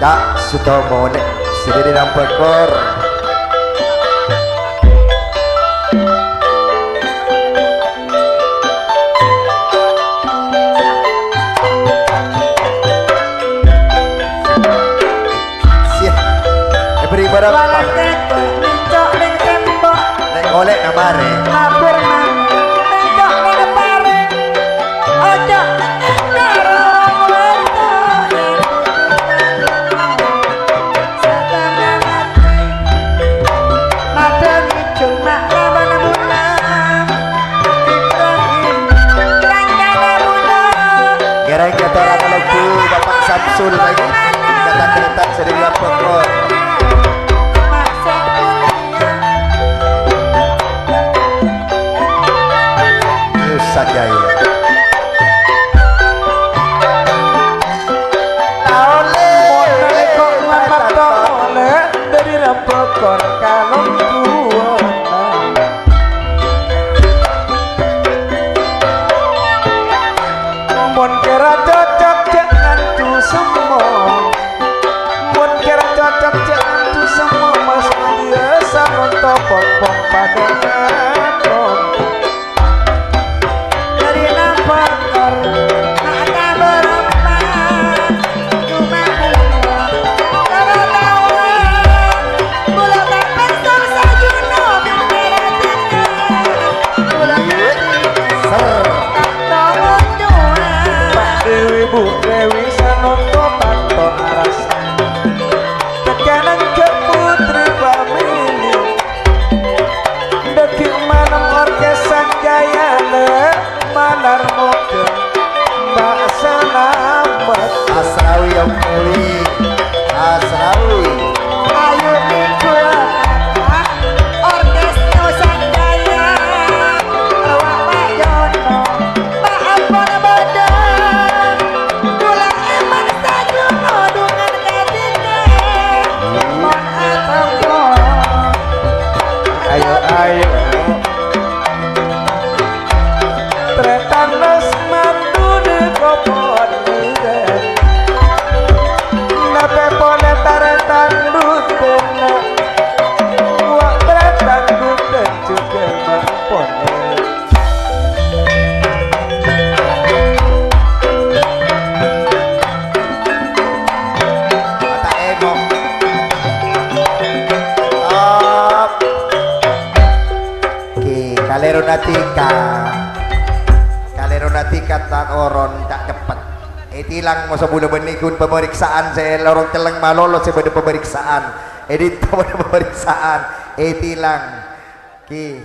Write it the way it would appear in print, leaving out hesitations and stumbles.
Cak Sutomo nek sendiri nampak kor. Siap. Beri barang. Nek golek kamare. Samsul lagi kata kereta sering lapor kor. Nusa Jaya. Oleh kok mata oleh dari lapor kor kalau mon kira cocok jangan tu semua mon kira cocok jangan tu semua mas biasa nonton pom pada nonton dari nampak kor ada berapa cuma kalau tahu bulan tanpa sajuno bimbingan bulan ser Bu Dewi Sanoto Panto Aras tekanan ke putri famili deki manam orkesan jaya le manar moga mbak selamat Asrawi yang muli Asrawi ayo nikah orkes Nusa Jaya awak Pak Jono Pak Ampun Bada ayo tretanos mantu de kopon ide nape pone taretan dutena buat tretan duten juga mak pone mata ego Kalero natika tak oron tak cepet itilang mo sa bulan benikun pemeriksaan saya lorong teleng malolo saya pada pemeriksaan edit pada pemeriksaan itilang ki